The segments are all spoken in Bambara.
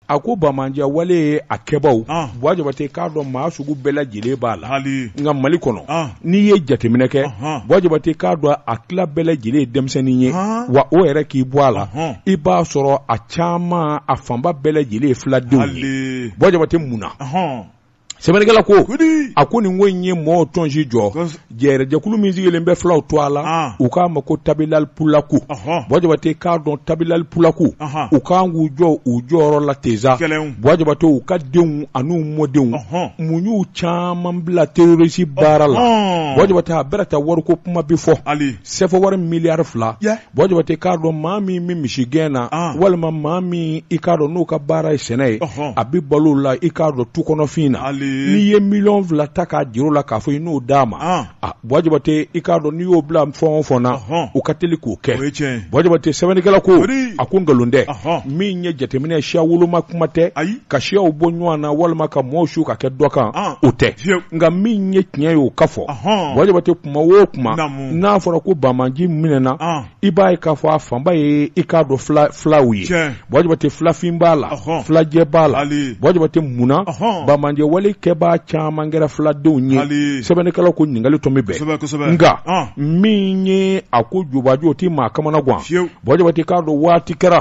a ko bamanje wale a kɛbaw wajibate k'a dɔn maa sugu bɛɛ lajɛlen b'a la nka Mali kɔnɔ n'i ye jateminɛ kɛ wajibate k'a dɔn a tila bɛɛ lajɛlen ye denmisɛnnin ye wa o yɛrɛ k'i bɔ a la i b'a sɔrɔ a caman a fanba bɛɛ lajɛlen ye filadenw ye wajibate mun na sɛbɛnnikɛla ko a ko nin ko in ye mɔgɔw tɔnsi jɔ jɛrɛjɛkulu min sigilen bɛ filaw to a la u k'a ma ko tabilal pulaku wajibate k'a dɔn tabilal pulaku u k'an k'u jɔ u jɔyɔrɔ la teza wajibate u ka denw an'u mɔdenw mun y'u caman bila terrorisi baara la wajibate a bɛrɛ ta wariko kuma bi fɔ sɛfɛ wari miliyari 2 wajibate k'a dɔn maa min bɛ misigɛn na walima maa min i k'a dɔn n'u ka baara ye sɛnɛ ye a bɛ balo la i k'a dɔn tu kɔnɔfin na n'i ye miliyɔn 2 ta k'a jiro la k'a fɔ i n'o d'a ma wajibate i k'a dɔn n'i y'o bila fɛn o fɛn na u ka teli k'o kɛ wajibate sɛbɛnnikɛla ko a ko nkalon tɛ min ye jateminɛ siya woloma kuma tɛ ka siyaw bɔ ɲɔgɔn na walima ka mɔɔw su ka kɛ dɔ kan o tɛ nka min ye tiɲɛ ye o ka fɔ wajibate kuma o kuma n'a fɔra ko bamanji minɛna i b'a ye k'a fɔ a fanba ye i k'a dɔn filaw ye wajibate filafin b'a la filajɛ b'a la wajibate munna bamanjɛ wale kɛbaa caman kɛra filadenw ye sɛbɛnnikɛlaw ko ɲininkali tun bɛ bɛn nka min ye a ko jubaju o ti maa kamana gan wajibate k'a dɔn waati kɛra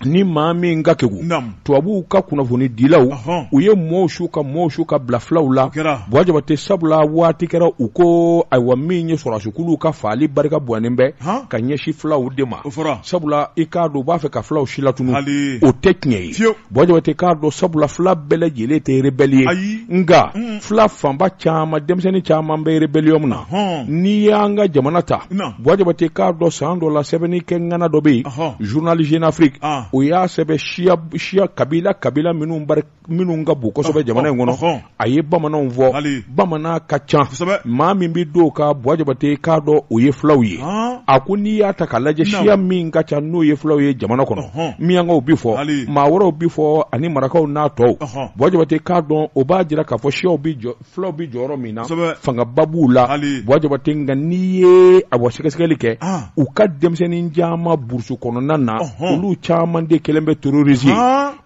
ni maa min ka kegu tubabuw ka kunnafoni dilaw u ye mɔɔw su ka bila filaw la wajibate sabula waati kɛra u ko ayiwa min ye sɔrɔsikuluw ka faali barika bɔnnen bɛ ka ɲɛsi filaw de ma sabula i k'a dɔn u b'a fɛ ka filaw si latunu o tɛ tiɲɛ ye wajibate k'a dɔn sabula fila bɛɛ lajɛlen tɛ rebelle ye nka fila fanba caman denmisɛnnin caman bɛ rebellion na n'i y'an ka jamana ta wajibate k'a dɔn san dɔ la sɛbɛnni kɛ ŋana dɔ bɛ yen journal Jeune Afrique o y'a sɛbɛ siya kabila minnu ka bon kosɛbɛ jamana in kɔnɔ a ye bamananw fɔ bamanan ka ca maa min bɛ don ka wajibate k'a dɔn o ye filaw ye a ko n'i y'a ta k'a lajɛ siya min ka ca n'o ye filaw ye jamana kɔnɔ miyankaw bi fɔ maa wɛrɛw bi fɔ ani marakaw n'a tɔw wajibate k'a dɔn o b'a jira k'a fɔ filaw bi jɔyɔrɔ min na fangaba b'u la wajibate nka n'i ye a wa sɛgɛsɛgɛli kɛ u ka denmisɛnnin caman burusu kɔnɔna na olu caman de kelen bɛ terroriser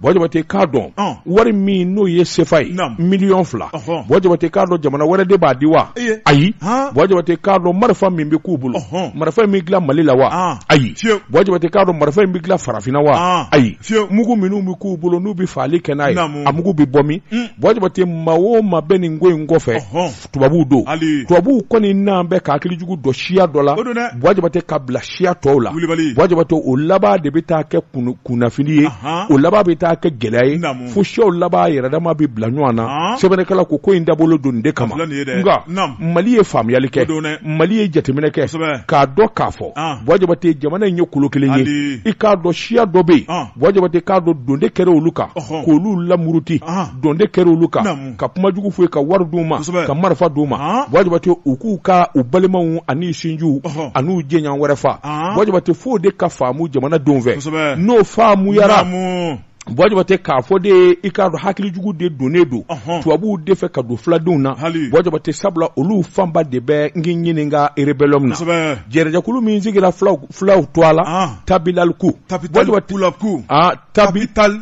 wajibate k'a dɔn wari min n'o ye sefa ye miliyɔn 2 wajibate k'a dɔn jamana wɛrɛ de b'a di wa ayi wajibate k'a dɔn marifa min bɛ k'u bolo marifa min bɛ dilan Mali la wa ayi wajibate k'a dɔn marifa min bɛ dilan Farafinna wa ayi mugu minnu bɛ k'u bolo n'u bɛ faali kɛ n'a ye a mugu bɛ bɔ min wajibate maa o maa bɛ nin ko in kɔfɛ tubabuw don tubabuw kɔni n'an bɛ ka hakili jugu dɔ siya dɔ la wajibate ka bila siya tɔw la wajibate o laban de bɛ taa kɛ kunnafili ye o laban bɛ taa kɛ gɛlɛya ye fo siyaw laban yɛrɛdama bɛ bila ɲɔgɔn na sɛbɛnnikɛla ko in dabolo don nin de kama nka Mali ye faamuyali kɛ Mali ye jateminɛ kɛ k'a dɔn k'a fɔ wajibate jamana in ye kolo kelen ye i k'a dɔn siya dɔ bɛ yen wajibate k'a dɔn donde kɛra olu kan k'olu lamuruti donde kɛra olu kan ka kuma jugu fɔ ka wari d'u ma ka marifa d'u ma wajibate u k'u ka u balimaw ani sinjiw an'u jɛɲan wɛrɛ fa wajibate fo de ka faamu jamana denw fɛ n'o faamuyara wajibate k'a fɔ de i k'a dɔn hakilijugu de donnen don tubabuw de fɛ ka don filadenw na wajibate sabula olu fanba de bɛ n ɲininka rebellion na jɛrɛjɛkulu min sigira filaw to a la tabilal ku tabital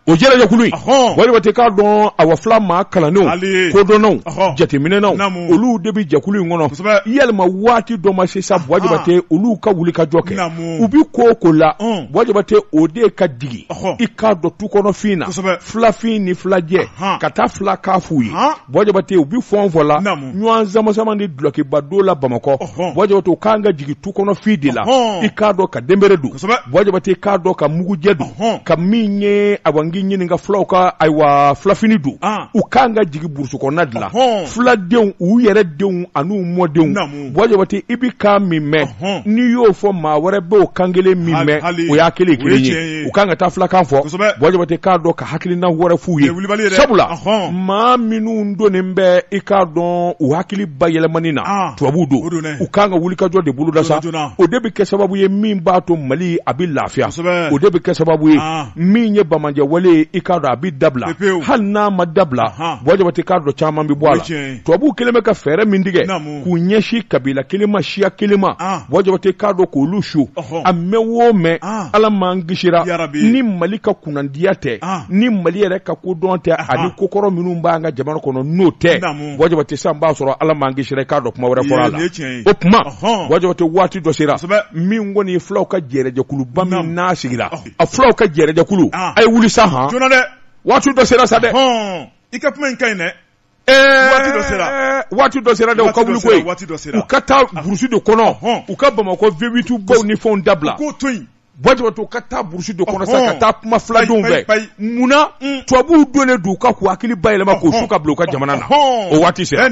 o jɛrɛjɛkulu in wajibate k'a dɔn awa fila maa kalannenw kodɔnnanw jateminɛnaw olu de bɛ jɛkulu in kɔnɔ yalima waati dɔ ma se sa wajibate olu ka wuli ka jɔ kɛ u bi ko o ko la wajibate o de ka digi i k'a dɔn tu kɔnɔfin na filafin ni filajɛ ka taa fila k'a f'u ye wajibate u bi fɔn la ɲɔgɔn sama ni dulokiba don la Bamakɔ wajibate u k'an ka jigi tu kɔnɔfin de la i k'a dɔn ka denbere don wajibate k'a dɔn ka mugujɛ don ka min ye ɲininka filaw ka ayiwa filafini don u k'an ka jigi burusu kɔnɔna de la filadenw u yɛrɛ denw an'u mɔdenw wajibate i bi kan min mɛn n'i y'o fɔ maa wɛrɛ bɛ o kan kelen min mɛn o y'a kelen ye u k'an ka taa filakan fɔ wajibate k'a dɔn ka hakilina wɛrɛ f'u ye sabula maa minnu donnen bɛ i k'a dɔn u hakili bayɛlɛmani na tubabuw don u k'an ka wulikajɔ de boloda sa o de bɛ kɛ sababu ye min b'a to Mali a bɛ lafiya o de bɛ kɛ sababu ye min ye bamanjɛ wale fɔlen i k'a dɔn a bɛ dabila hali n'a ma dabila wajibati k'a dɔn caman bɛ bɔ a la tubabuw kelen bɛ ka fɛɛrɛ min tigɛ k'u ɲɛsin kabila kelen ma siya kelen ma wajibati k'a dɔn k'olu su a mɛn o mɛn ala m'an kisira ni Mali ka kunnandiya tɛ ni Mali yɛrɛ ka kodɔn tɛ ani kokɔrɔ minnu b'an ka jamana kɔnɔ n'o tɛ wajibati sisan b'a sɔrɔ ala m'an kisira k'a dɔn kuma wɛrɛ fɔra a la o kuma wajibati waati dɔ sera min kɔni fulaw ka jɛrɛjɛkuluba min n'a sigira a fulaw ka jɛrɛjɛkulu a ye wuli sa waati dɔ sera sa dɛ i ka kuma in ka ɲi dɛ waati dɔ sera dɛ u ka wuli koyi u ka taa burusi de kɔnɔ u ka Bamakɔ V8 baw ni fɛnw dabila wajibati u ka taa burusi de kɔnɔ sa ka taa kuma filadenw fɛ munna tubabuw donnen don u ka k'u hakili bayɛlɛma k'o su ka bila u ka jamana na o waati sera